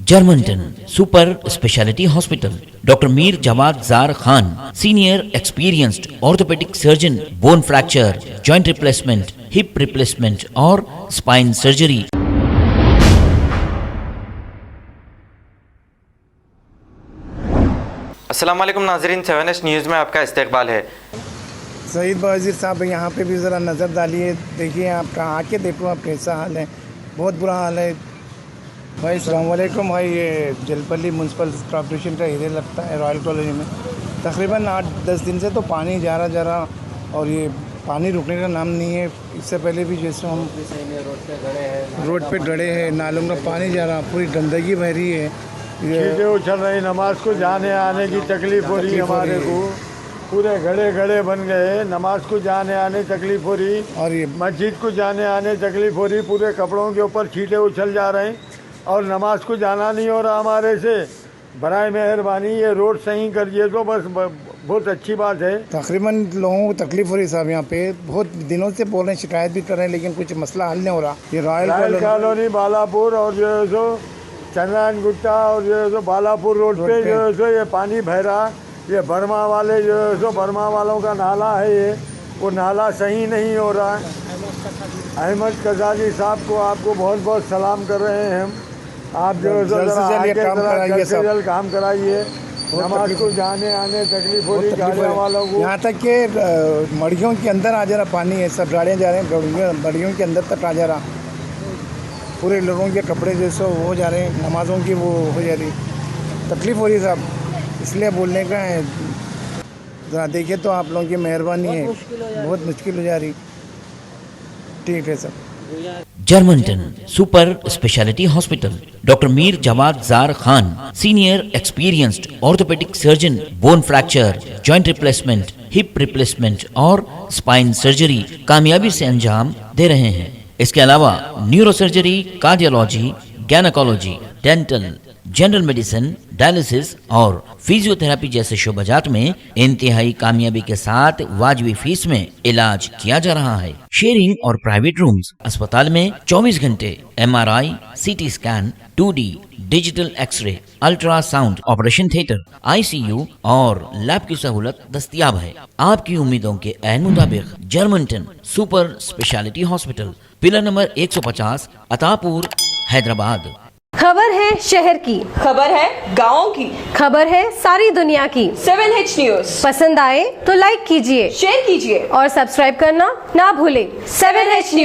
Germanton super speciality hospital, doctor Mir Jawad Zar Khan, senior experienced orthopaedic surgeon, bone fracture, joint replacement, hip replacement और spine surgery. अस्सलाम वालेकुम नाज़रीन, 7S news में आपका इस्तकबाल है। सईद बाज़ीर साहब यहाँ पे भी ज़रा नज़र डालिए, देखिए आपका आके देखो आप कैसा हाल है, बहुत बुरा हाल है भाई। अस्सलाम वालेकुम भाई, ये जलपल्ली म्यूनसिपल कॉर्पोरेशन का एरिया लगता है रॉयल कॉलोनी में। तकरीबन 8-10 दिन से तो पानी जा रहा और ये पानी रुकने का नाम नहीं है। इससे पहले भी जैसे हम रोड पे गड़े हैं, नालों में पानी जा रहा, पूरी गंदगी बह रही है, चीज़ें उछल रही, नमाज को जाने आने की तकलीफ़ हो रही है हमारे को। पूरे गड़े बन गए, नमाज को जाने आने तकलीफ़ हो रही और ये मस्जिद को जाने आने तकलीफ़ हो रही। पूरे कपड़ों के ऊपर छींटे उछल जा रहे हैं और नमाज को जाना नहीं हो रहा हमारे से। बराए मेहरबानी ये रोड सही करिए तो बस बहुत अच्छी बात है। तकरीबन लोगों को तकलीफ हो रही साहब, यहाँ पे बहुत दिनों से बोल रहे हैं, शिकायत भी कर रहे हैं, लेकिन कुछ मसला हल नहीं हो रहा। ये रॉयल कॉलोनी बालापुर और जो है सो चंद्रायन गुट्टा और जो है सो बालापुर रोड पे जो है सो ये पानी बह रहा। ये बर्मा वाले जो है सो बर्मा वालों का नाला है, ये वो नाला सही नहीं हो रहा है। अहमद कजाली साहब को आपको बहुत बहुत सलाम कर रहे हैं हम। आप जो है सो जल्द काम कराइए। नमाज को जाने आने तकलीफ हो रही गाड़ियों वालों को। यहाँ तक कि मड़ियों के अंदर आ जा रहा पानी है, सब गाड़ियाँ जा रहे हैं मड़ियों के अंदर तक आ जा रहा। पूरे लोगों के कपड़े जैसे हो जा रहे हैं, नमाज़ों की वो हो जा रही, तकलीफ़ हो रही है साहब। इसलिए बोलने का है, ज़रा देखिए तो आप लोगों की मेहरबानी है, बहुत मुश्किल हो जा रही। ठीक है sir. Germanten super speciality hospital, doctor Mir Jawad Zar Khan, senior experienced orthopaedic surgeon, bone fracture, joint replacement, hip replacement और स्पाइन सर्जरी कामयाबी से अंजाम दे रहे हैं। इसके अलावा neuro surgery, cardiology, gynaecology, dental, general medicine, dialysis और फिजियोथेरेपी जैसे शोबाजात में इंतहाई कामयाबी के साथ वाजिबी फीस में इलाज किया जा रहा है। शेयरिंग और प्राइवेट रूम्स, अस्पताल में 24 घंटे MRI, CT scan, 2D digital x-ray, ultrasound, operation theatre, ICU और लैब की सहूलत दस्तयाब है। आपकी उम्मीदों के ऐन मुताबिक Germanten super speciality hospital, pillar number 150, Attapur, Hyderabad. खबर है शहर की, खबर है गाँव की, खबर है सारी दुनिया की। 7H न्यूज़ पसंद आए तो लाइक कीजिए, शेयर कीजिए और सब्सक्राइब करना ना भूलें। 7H news.